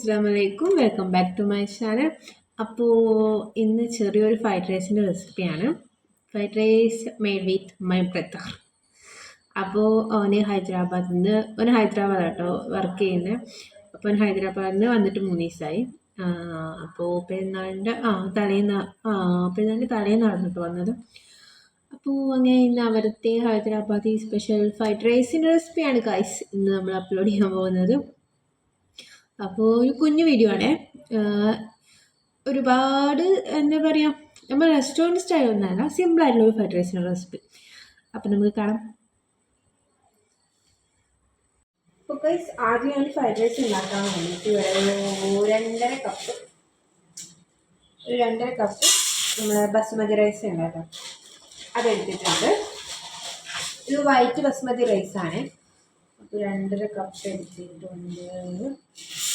അസ്സലാമലൈക്കും welcome back to my channel. അപ്പോൾ ഇന്ന് ചെറിയൊരു ഫ്രൈഡ് റൈസിൻ്റെ റെസിപ്പിയാണ്. Fried rice made with my brother. അപ്പോൾ അവന് ഹൈദരാബാദ് കേട്ടോ വർക്ക് ചെയ്യുന്നത്. അപ്പോൾ ഹൈദരാബാദിൽ നിന്ന് വന്നിട്ട് 3 ദിവസമായി. അപ്പോൾ പെരുന്നാളിൻ്റെ തലേന്ന് നടന്നിട്ട് വന്നത്. അപ്പോൾ അങ്ങനെ ഇന്ന് അവിടുത്തെ ഹൈദരാബാദി സ്പെഷ്യൽ ഫ്രൈഡ് റൈസിൻ്റെ റെസിപ്പിയാണ് ഗൈസ് ഇന്ന് നമ്മൾ അപ്ലോഡ് ചെയ്യാൻ പോകുന്നത്. അപ്പോൾ ഒരു കുഞ്ഞു വീഡിയോ ആണേ. ഒരുപാട് എന്താ പറയുക, നമ്മൾ റെസ്റ്റോറൻറ്റ് സ്റ്റൈൽ ഒന്നല്ല, സിമ്പിളായിട്ടുള്ള ഒരു ഫ്രൈഡ് റൈസിൻ്റെ റെസിപ്പി. അപ്പോൾ നമുക്ക് കാണാം. അപ്പോൾ ഗൈസ് ആദ്യം ഞാൻ ഫ്രൈഡ് റൈസ് ഉണ്ടാക്കാൻ വേണ്ടിയിട്ട് ഇവിടെ 2.5 കപ്പ് നമ്മളെ ബസുമതി റൈസ് ഉണ്ടാക്കാം, അതെടുത്തിട്ടുണ്ട്. ഇത് വൈറ്റ് ബസുമതി റൈസാണ്. അപ്പോൾ 2.5 കപ്പ് എടുത്തിട്ടുണ്ട്.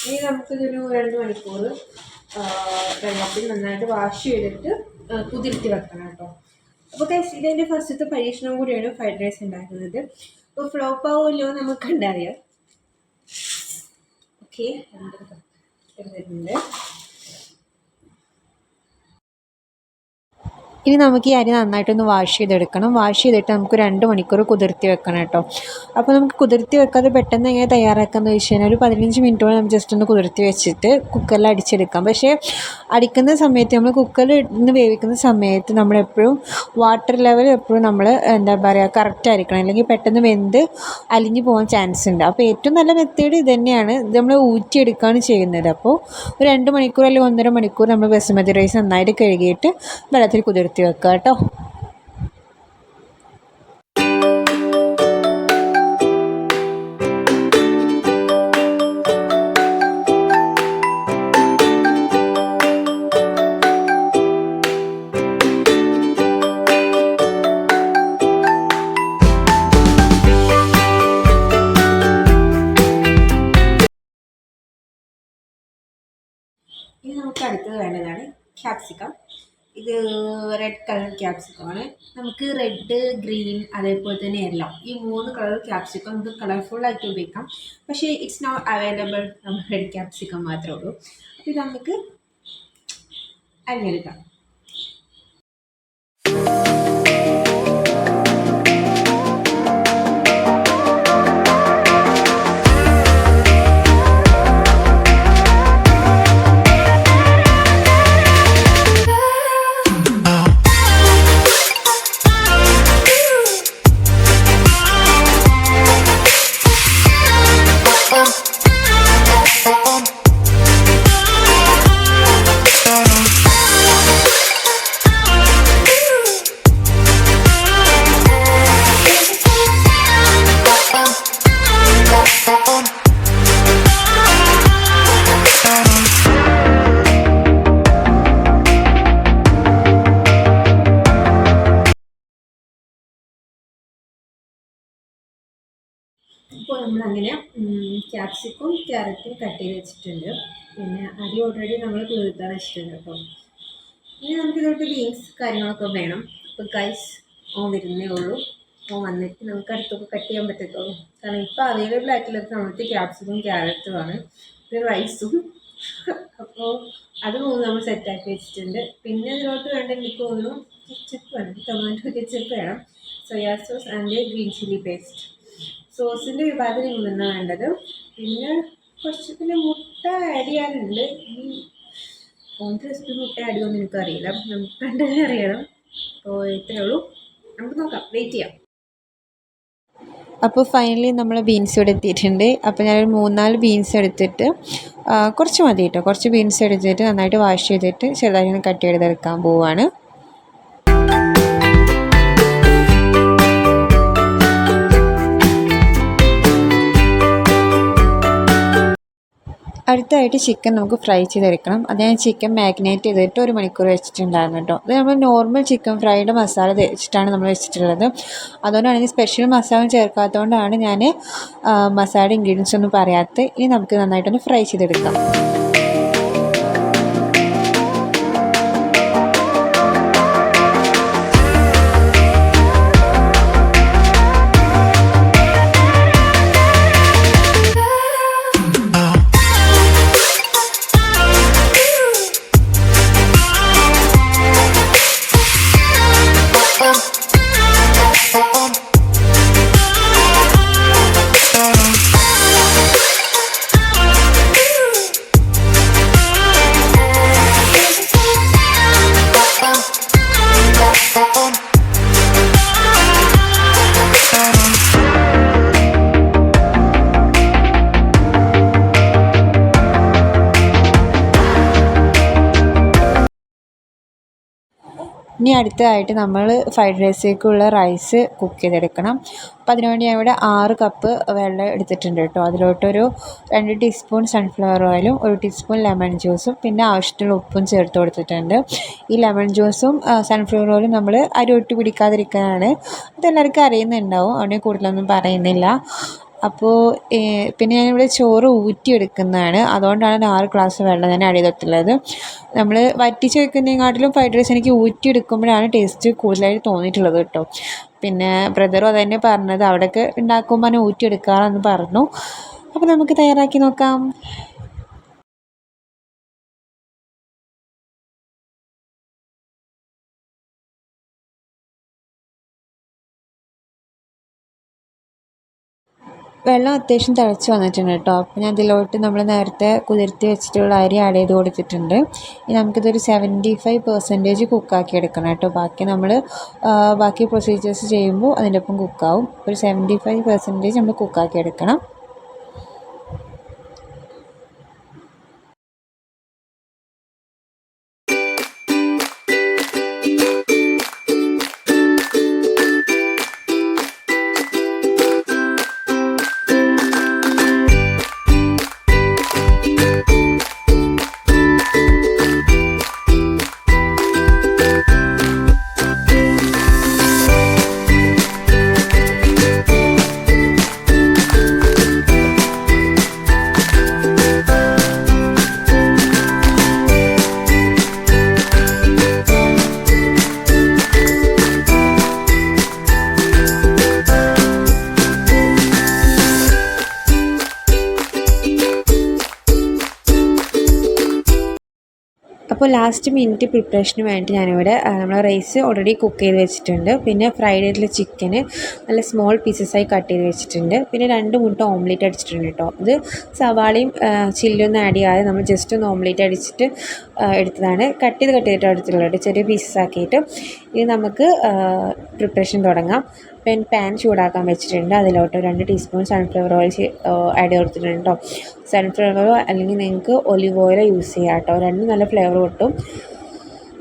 ഇനി നമുക്കിതൊരു 2 മണിക്കൂർ വെള്ളത്തിൽ നന്നായിട്ട് വാഷ് ചെയ്തിട്ട് കുതിർത്തി വെക്കണം കേട്ടോ. അപ്പോൾ ഗൈസ് ഇതെൻ്റെ ഫസ്റ്റത്തെ പരീക്ഷണം കൂടിയാണ് ഫ്രൈഡ് റൈസ് ഉണ്ടാക്കുന്നത്. അപ്പോൾ ഫ്ലോപ്പ് ആവുമല്ലോ നമുക്ക് ഉണ്ടാവുക. ഓക്കെ, 2.5 കപ്പ് എടുത്തിട്ടുണ്ട്. ഇനി നമുക്ക് ഈ അരി നന്നായിട്ടൊന്ന് വാഷ് ചെയ്തെടുക്കണം. വാഷ് ചെയ്തിട്ട് നമുക്ക് 2 മണിക്കൂർ കുതിർത്തി വെക്കണം കേട്ടോ. അപ്പോൾ നമുക്ക് കുതിർത്തി വെക്കാതെ പെട്ടെന്ന് എങ്ങനെ തയ്യാറാക്കാമെന്ന് വെച്ച് കഴിഞ്ഞാൽ ഒരു 15 മിനിറ്റോളം നമുക്ക് ജസ്റ്റ് ഒന്ന് കുതിർത്തി വെച്ചിട്ട് കുക്കറിൽ അടിച്ചെടുക്കാം. പക്ഷേ അടിക്കുന്ന സമയത്ത് നമ്മൾ കുക്കറിൽ ഇന്ന് വേവിക്കുന്ന സമയത്ത് നമ്മളെപ്പോഴും വാട്ടർ ലെവൽ എപ്പോഴും നമ്മൾ എന്താ പറയുക കറക്റ്റ് ആയിരിക്കണം, അല്ലെങ്കിൽ പെട്ടെന്ന് വെന്ത് അലിഞ്ഞു പോകാൻ ചാൻസ് ഉണ്ട്. അപ്പോൾ ഏറ്റവും നല്ല മെത്തേഡ് ഇത് തന്നെയാണ്. ഇത് നമ്മൾ ഊറ്റിയെടുക്കുകയാണ് ചെയ്യുന്നത്. അപ്പോൾ ഒരു 2 മണിക്കൂർ അല്ലെങ്കിൽ 1.5 മണിക്കൂർ നമ്മൾ ബസുമതി റൈസ് നന്നായിട്ട് കഴുകിയിട്ട് വെള്ളത്തിൽ കുതിർത്തി വെക്കുക കേട്ടോ. ഇനി നമുക്ക് അടുത്തത് വേണ്ടതാണ് ക്യാപ്സിക്കം. ഇത് റെഡ് കളർ ക്യാപ്സിക്കമാണ്. നമുക്ക് റെഡ്, ഗ്രീൻ, അതേപോലെ തന്നെ യെല്ലോ, ഈ 3 കളർ ക്യാപ്സിക്കം നമുക്ക് കളർഫുള്ളായിട്ട് ഉപയോഗിക്കാം. പക്ഷേ ഇറ്റ്സ് നോട്ട് അവൈലബിൾ, നമ്മൾ റെഡ് ക്യാപ്സിക്കം മാത്രമേ ഉള്ളൂ. അപ്പോൾ ഇത് നമുക്ക് അരിഞ്ഞെടുക്കാം. ഇപ്പോൾ നമ്മളങ്ങനെ ക്യാപ്സിക്കും ക്യാരറ്റും കട്ട് ചെയ്ത് വെച്ചിട്ടുണ്ട്. പിന്നെ അരി ഓൾറെഡി നമ്മൾ കുതിർത്താൻ വെച്ചിട്ടുണ്ട് കേട്ടോ. ഇനി നമുക്കിതോട്ട് ബീൻസ് കാര്യങ്ങളൊക്കെ വേണം. അപ്പോൾ ഗൈസ് വരുന്നേ ഉള്ളൂ. വന്നിട്ട് നമുക്ക് അടുത്തൊക്കെ കട്ട് ചെയ്യാൻ പറ്റത്തുള്ളൂ. കാരണം ഇപ്പോൾ അവൈലബിൾ ആയിട്ടുള്ളത് നമുക്ക് ക്യാപ്സിക്കും ക്യാരറ്റുമാണ്, പിന്നെ റൈസും. അപ്പോൾ അത് 3 നമ്മൾ സെറ്റാക്കി വെച്ചിട്ടുണ്ട്. പിന്നെ ഇതിലോട്ട് വേണ്ട എനിക്ക് തോന്നുന്നു കെച്ചപ്പ് വേണം, ടൊമാറ്റോ കെച്ചപ്പ് വേണം, soya sauce and green chilli paste. സോസിൻ്റെ വിഭാഗത്തിൽ 3 വേണ്ടത്. പിന്നെ മുട്ട ആഡ് ചെയ്യാനുണ്ട്. ഈ റെസിപ്പി മുട്ട ആഡ് ചെയ്യുമെന്ന് എനിക്കറിയില്ല, നമുക്ക് കണ്ടത് അറിയണം. അപ്പോൾ ഇത്രയേ ഉള്ളൂ, നമുക്ക് നോക്കാം, വെയിറ്റ് ചെയ്യാം. അപ്പോൾ ഫൈനലി നമ്മൾ ബീൻസ് ഇവിടെ എത്തിയിട്ടുണ്ട്. അപ്പോൾ ഞാനൊരു 3-4 ബീൻസ് എടുത്തിട്ട് കുറച്ച് മതി കേട്ടോ, കുറച്ച് ബീൻസ് എടുത്തിട്ട് നന്നായിട്ട് വാഷ് ചെയ്തിട്ട് ചെറുതായി കട്ട് ചെയ്തെടുക്കാൻ പോവുകയാണ്. അടുത്തായിട്ട് ചിക്കൻ നമുക്ക് ഫ്രൈ ചെയ്തെടുക്കണം. അത് ഞാൻ ചിക്കൻ മാഗ്നേറ്റ് ചെയ്തിട്ട് 1 മണിക്കൂർ വെച്ചിട്ടുണ്ടായിരുന്നു കേട്ടോ. അത് നമ്മൾ നോർമൽ ചിക്കൻ ഫ്രൈഡ് മസാല വെച്ചിട്ടാണ് നമ്മൾ വെച്ചിട്ടുള്ളത്. അതുകൊണ്ടാണ് സ്പെഷ്യൽ മസാല ചേർക്കാത്തതുകൊണ്ടാണ് ഞാൻ മസാല ഇൻഗ്രീഡിയൻസ് ഒന്നും പറയാത്തത്. ഇനി നമുക്ക് നന്നായിട്ടൊന്ന് ഫ്രൈ ചെയ്തെടുക്കാം. ഇനി അടുത്തതായിട്ട് നമ്മൾ ഫ്രൈഡ് റൈസിലേക്കുള്ള റൈസ് കുക്ക് ചെയ്തെടുക്കണം. അപ്പോൾ അതിനുവേണ്ടി ഞാൻ ഇവിടെ 6 കപ്പ് വെള്ളം എടുത്തിട്ടുണ്ട് കേട്ടോ. അതിലോട്ടൊരു 2 ടീസ്പൂൺ സൺഫ്ലവർ ഓയിലും 1 ടീസ്പൂൺ ലെമൺ ജ്യൂസും പിന്നെ ആവശ്യത്തിനുള്ള ഉപ്പും ചേർത്ത് കൊടുത്തിട്ടുണ്ട്. ഈ ലെമൺ ജ്യൂസും സൺഫ്ലവർ ഓയിലും നമ്മൾ അരി ഒട്ടി പിടിക്കാതിരിക്കാനാണ്. അതെല്ലാവർക്കും അറിയുന്നുണ്ടാവും, അവിടെ കൂടുതലൊന്നും പറയുന്നില്ല. അപ്പോൾ പിന്നെ ഞാനിവിടെ ചോറ് ഊറ്റിയെടുക്കുന്നതാണ്, അതുകൊണ്ടാണ് 6 ഗ്ലാസ് വെള്ളം ഞാൻ ആഡ് ചെയ്തിട്ടുള്ളത്. നമ്മൾ വറ്റിച്ച് വെക്കുന്നതിനെക്കാട്ടിലും ഫ്രൈഡ് റൈസ് എനിക്ക് ഊറ്റിയെടുക്കുമ്പോഴാണ് ടേസ്റ്റ് കൂടുതലായിട്ട് തോന്നിയിട്ടുള്ളത് കേട്ടോ. പിന്നെ ബ്രദറും അത് തന്നെ പറഞ്ഞത്, അവിടെയൊക്കെ ഉണ്ടാക്കുമ്പോൾ ഊറ്റിയെടുക്കാറെന്ന് പറഞ്ഞു. അപ്പോൾ നമുക്ക് തയ്യാറാക്കി നോക്കാം. വെള്ളം അത്യാവശ്യം തിളച്ച് വന്നിട്ടുണ്ട് കേട്ടോ. അപ്പോൾ ഞാൻ ഇതിലോട്ട് നമ്മൾ നേരത്തെ കുതിർത്തി വെച്ചിട്ടുള്ള അരി ആഡ് ചെയ്ത് കൊടുത്തിട്ടുണ്ട്. ഇനി നമുക്കിതൊരു 75% കുക്കാക്കി എടുക്കണം കേട്ടോ. ബാക്കി പ്രൊസീജിയേഴ്സ് ചെയ്യുമ്പോൾ അതിൻ്റെ ഒപ്പം കുക്കാവും. ഒരു 75% നമ്മൾ കുക്കാക്കി എടുക്കണം. അപ്പോൾ ലാസ്റ്റ് മിനിറ്റ് പ്രിപ്പറേഷന് വേണ്ടി ഞാനിവിടെ നമ്മൾ റൈസ് ഓൾറെഡി കുക്ക് ചെയ്ത് വെച്ചിട്ടുണ്ട്. പിന്നെ ഫ്രൈഡ് ചെയ്തിട്ടുള്ള ചിക്കന് നല്ല സ്മോൾ പീസസായി കട്ട് ചെയ്ത് വെച്ചിട്ടുണ്ട്. പിന്നെ 2 മുട്ട ഓംലേറ്റ് അടിച്ചിട്ടുണ്ട് കേട്ടോ. ഇത് സവാളയും ചില്ലിയൊന്നും ആഡ് ചെയ്യാതെ നമ്മൾ ജസ്റ്റ് ഒന്ന് ഓംലേറ്റ് അടിച്ചിട്ട് എടുത്തതാണ്. കട്ട് ചെയ്തിട്ട് എടുത്തിട്ടുള്ളത് ചെറിയ പീസസ് ആക്കിയിട്ട്. ഇത് നമുക്ക് പ്രിപ്പറേഷൻ തുടങ്ങാം. പാൻ ചൂടാക്കാൻ വെച്ചിട്ടുണ്ട്. അതിലോട്ട് 2 ടീസ്പൂൺ സൺഫ്ലവർ ഓയിൽ ആഡ് ചെയ്തിട്ടുണ്ട് കേട്ടോ. സൺഫ്ലവർ ഓയിൽ അല്ലെങ്കിൽ നിങ്ങൾക്ക് ഒലിവ് ഓയിൽ യൂസ് ചെയ്യാം കേട്ടോ. രണ്ടും നല്ല ഫ്ലേവർ കിട്ടും.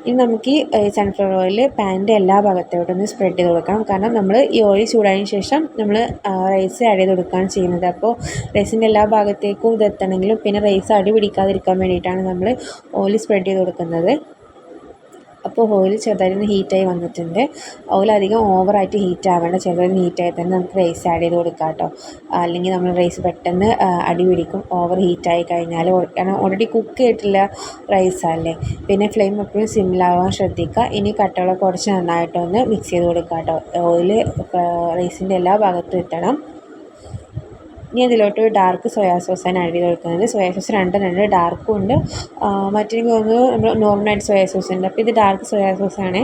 ഇനി നമുക്ക് ഈ സൺഫ്ലവർ ഓയിൽ പാനിൻ്റെ എല്ലാ ഭാഗത്തോട്ടൊന്ന് സ്പ്രെഡ് ചെയ്ത് കൊടുക്കണം. കാരണം നമ്മൾ ഈ ഓയിൽ ചൂടായതിന് ശേഷം നമ്മൾ റൈസ് ആഡ് ചെയ്ത് കൊടുക്കുകയാണ് ചെയ്യുന്നത്. അപ്പോൾ റൈസിൻ്റെ എല്ലാ ഭാഗത്തേക്കും ഇതെത്തണമെങ്കിലും പിന്നെ റൈസ് അടി പിടിക്കാതിരിക്കാൻ വേണ്ടിയിട്ടാണ് നമ്മൾ ഓയിൽ സ്പ്രെഡ് ചെയ്ത് കൊടുക്കുന്നത്. അപ്പോൾ ഓയിൽ ചെറുതായിട്ട് ഹീറ്റായി വന്നിട്ടുണ്ട്. ഓയിൽ അധികം ഓവറായിട്ട് ഹീറ്റ് ആവേണ്ട, ചെറുതായിട്ട് ഹീറ്റായി തന്നെ നമുക്ക് റൈസ് ആഡ് ചെയ്ത് കൊടുക്കാം കേട്ടോ. അല്ലെങ്കിൽ നമ്മൾ റൈസ് പെട്ടെന്ന് അടി പിടിക്കും ഓവർ ഹീറ്റായി കഴിഞ്ഞാൽ. കാരണം ഓൾറെഡി കുക്ക് ചെയ്തിട്ടുള്ള റൈസല്ലേ. പിന്നെ ഫ്ലെയിം എപ്പോഴും സിമ്മിലാവാൻ ശ്രദ്ധിക്കുക. ഇനി കട്ടകളൊക്കെ കുറച്ച് നന്നായിട്ടൊന്ന് മിക്സ് ചെയ്ത് കൊടുക്കാം കേട്ടോ. ഓയിൽ റൈസിൻ്റെ എല്ലാ ഭാഗത്തും എത്തണം. ഇനി അതിലോട്ട് ഡാർക്ക് സോയാ സോസാണ് ആഡ് ചെയ്ത് കൊടുക്കുന്നത്. സോയാ സോസ് 2 ഡാർക്കും ഉണ്ട്, മറ്റെനിക്ക് തോന്നുന്നു നമ്മൾ നോർമലായിട്ട് സോയാ സോസ് ഉണ്ട്. അപ്പോൾ ഇത് ഡാർക്ക് സോയാ സോസാണ്.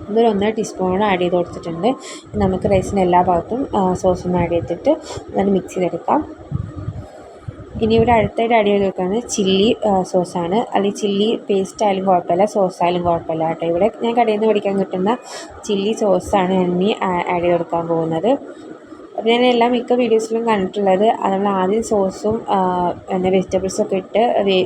ഇതൊരു 1.5 ടീസ്പൂൺ ആഡ് ചെയ്ത് കൊടുത്തിട്ടുണ്ട്. നമുക്ക് റൈസിൻ്റെ എല്ലാ ഭാഗത്തും സോസൊന്ന് ആഡ് ചെയ്തിട്ട് അത് മിക്സ് ചെയ്തെടുക്കാം. ഇനി ഇവിടെ അടുത്തായിട്ട് ആഡ് ചെയ്ത് കൊടുക്കുന്നത് ചില്ലി സോസാണ്. അല്ലെങ്കിൽ ചില്ലി പേസ്റ്റ് ആയാലും കുഴപ്പമില്ല, സോസ് ആയാലും കുഴപ്പമില്ല കേട്ടോ. ഇവിടെ ഞാൻ കടയിൽ നിന്ന് മേടിക്കാൻ കിട്ടുന്ന ചില്ലി സോസാണ് ഞാൻ ഇനി ആഡ് ചെയ്ത് കൊടുക്കാൻ പോകുന്നത്. അപ്പോൾ ഞാൻ മിക്ക വീഡിയോസിലും കണ്ടിട്ടുള്ളത് നമ്മൾ ആദ്യം സോസും വെജിറ്റബിൾസൊക്കെ ഇട്ട്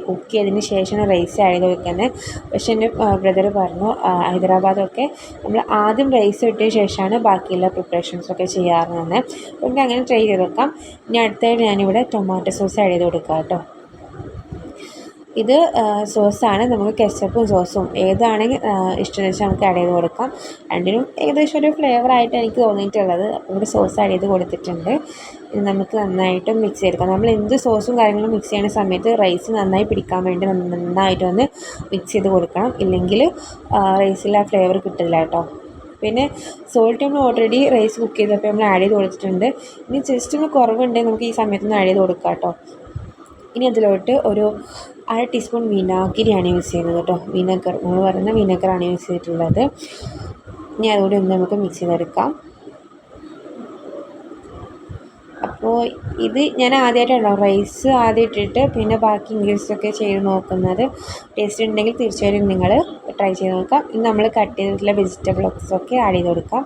കുക്ക് ചെയ്തതിന് ശേഷമാണ് റൈസ് ആഡ് ചെയ്ത് വെക്കുന്നത്. പക്ഷേ എൻ്റെ ബ്രദർ പറഞ്ഞു ഹൈദരാബാദൊക്കെ നമ്മൾ ആദ്യം റൈസ് ഇട്ടതിന് ശേഷമാണ് ബാക്കിയുള്ള പ്രിപ്പറേഷൻസൊക്കെ ചെയ്യാറുള്ളത്. അപ്പോൾ എനിക്ക് അങ്ങനെ ട്രൈ ചെയ്ത് വെക്കാം. ഇനി അടുത്തായിട്ട് ഞാനിവിടെ ടൊമാറ്റോ സോസ് ആഡ് ചെയ്ത് കൊടുക്കാം കേട്ടോ. ഇത് സോസാണ്. നമുക്ക് കെച്ചപ്പും സോസും ഏതാണെങ്കിൽ ഇഷ്ടമെന്ന് വെച്ചാൽ നമുക്ക് ആഡ് ചെയ്ത് കൊടുക്കാം. രണ്ടിനും ഏകദേശം ഒരു ഫ്ലേവറായിട്ട് എനിക്ക് തോന്നിയിട്ടുള്ളത്. ഇവിടെ സോസ് ആഡ് ചെയ്ത് കൊടുത്തിട്ടുണ്ട്. ഇത് നമുക്ക് നന്നായിട്ട് മിക്സ് ചെയ്തെടുക്കാം. നമ്മൾ എന്ത് സോസും കാര്യങ്ങളും മിക്സ് ചെയ്യുന്ന സമയത്ത് റൈസ് നന്നായി പിടിക്കാൻ വേണ്ടി നന്നായിട്ടൊന്ന് മിക്സ് ചെയ്ത് കൊടുക്കണം. ഇല്ലെങ്കിൽ റൈസിൽ ആ ഫ്ലേവർ കിട്ടില്ല കേട്ടോ. പിന്നെ സോൾട്ട് നമ്മൾ ഓൾറെഡി റൈസ് കുക്ക് ചെയ്തപ്പോൾ നമ്മൾ ആഡ് ചെയ്ത് കൊടുത്തിട്ടുണ്ട്. ഇനി ജസ്റ്റ് ഒന്ന് കുറവുണ്ടെങ്കിൽ നമുക്ക് ഈ സമയത്തൊന്ന് ആഡ് ചെയ്ത് കൊടുക്കാം കേട്ടോ. ഇനി അതിലോട്ട് ഒരു 1/2 ടീസ്പൂൺ വിനാഗിരിയാണ് യൂസ് ചെയ്യുന്നത് കേട്ടോ. വിനെഗർ, നമ്മൾ പറയുന്ന വിനെഗറാണ് യൂസ് ചെയ്തിട്ടുള്ളത്. ഇനി അതുകൂടി ഒന്ന് നമുക്ക് മിക്സ് ചെയ്തെടുക്കാം. അപ്പോൾ ഇത് ഞാൻ ആദ്യമായിട്ടാണോ റൈസ് ആദ്യം ഇട്ടിട്ട് പിന്നെ ബാക്കി ഇൻഗ്രീഡിയൻസൊക്കെ ചെയ്ത് നോക്കുന്നത്. ടേസ്റ്റ് ഉണ്ടെങ്കിൽ തീർച്ചയായും നിങ്ങൾ ട്രൈ ചെയ്ത് നോക്കാം. ഇനി നമ്മൾ കട്ട് ചെയ്തിട്ടുള്ള വെജിറ്റബിൾസൊക്കെ ആഡ് ചെയ്ത് കൊടുക്കാം.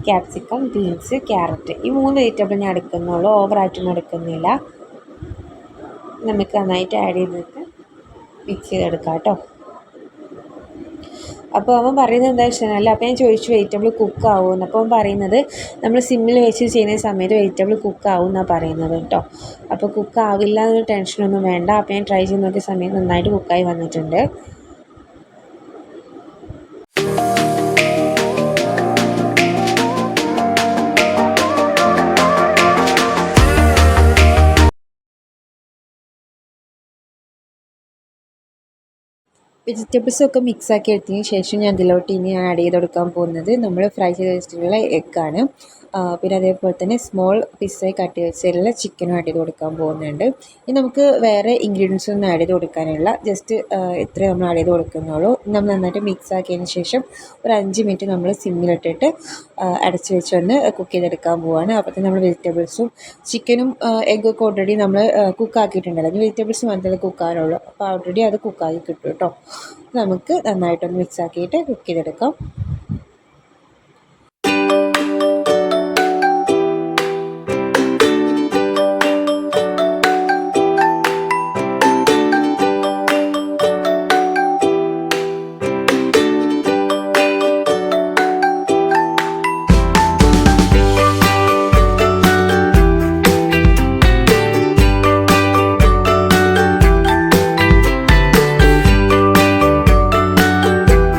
ക്യാപ്സിക്കം, ബീൻസ്, ക്യാരറ്റ്, ഈ 3 വെജിറ്റബിൾ ഞാൻ എടുക്കുന്നുള്ളൂ, ഓവറായിട്ടൊന്നും എടുക്കുന്നില്ല. നമുക്ക് നന്നായിട്ട് ആഡ് ചെയ്തിട്ട് മിക്സ് ചെയ്തെടുക്കാം കേട്ടോ. അപ്പോൾ അവൻ പറയുന്നത് എന്താ വെച്ചാൽ, അപ്പോൾ ഞാൻ ചോദിച്ചു വെജിറ്റബിൾ കുക്ക് ആവുമെന്ന്. അപ്പോൾ അവൻ പറയുന്നത് നമ്മൾ സിമ്മിൽ വെച്ച് ചെയ്യുന്ന സമയത്ത് വെജിറ്റബിൾ കുക്ക് ആവും എന്നാണ് പറയുന്നത് കേട്ടോ. അപ്പോൾ കുക്ക് ആവില്ല എന്നൊരു ടെൻഷനൊന്നും വേണ്ട. അപ്പോൾ ഞാൻ ട്രൈ ചെയ്ത് നോക്കിയ സമയത്ത് നന്നായിട്ട് കുക്കായി വന്നിട്ടുണ്ട്. വെജിറ്റബിൾസൊക്കെ മിക്സാക്കി എടുത്തതിന് ശേഷം ഞാൻ ഇതിലോട്ട് ഇനി ആഡ് ചെയ്ത് കൊടുക്കാൻ പോകുന്നത് നമ്മൾ ഫ്രൈ ചെയ്ത് വെച്ചിട്ടുള്ള എഗ്ഗാണ്. പിന്നെ അതേപോലെ തന്നെ സ്മോൾ പീസായി കട്ട് ചെയ്ത് വെച്ചിട്ടുള്ള ചിക്കനും ആഡ് ചെയ്ത് കൊടുക്കാൻ പോകുന്നുണ്ട്. ഇനി നമുക്ക് വേറെ ഇൻഗ്രീഡിയൻസ് ഒന്നും ആഡ് ചെയ്ത് കൊടുക്കാനില്ല, ജസ്റ്റ് ഇത്രേ നമ്മൾ ആഡ് ചെയ്ത് കൊടുക്കുന്നുള്ളൂ. നമ്മൾ നന്നായിട്ട് മിക്സ് ആക്കിയതിന് ശേഷം ഒരു 5 മിനിറ്റ് നമ്മൾ സിമ്മിലിട്ടിട്ട് അടച്ച് വെച്ചൊന്ന് കുക്ക് ചെയ്തെടുക്കാൻ പോവുകയാണ്. അപ്പോൾ നമ്മൾ വെജിറ്റബിൾസും ചിക്കനും എഗ്ഗൊക്കെ ഓൾറെഡി നമ്മൾ കുക്കാക്കിയിട്ടുണ്ടല്ലോ. ഇനി വെജിറ്റബിൾസ് മാത്രമേ കുക്കാറുള്ളൂ. അപ്പോൾ ഓൾറെഡി അത് കുക്കാക്കി കിട്ടും കേട്ടോ. നമുക്ക് നന്നായിട്ടൊന്ന് മിക്സ് ആക്കിയിട്ട് കുക്ക് ചെയ്തെടുക്കാം.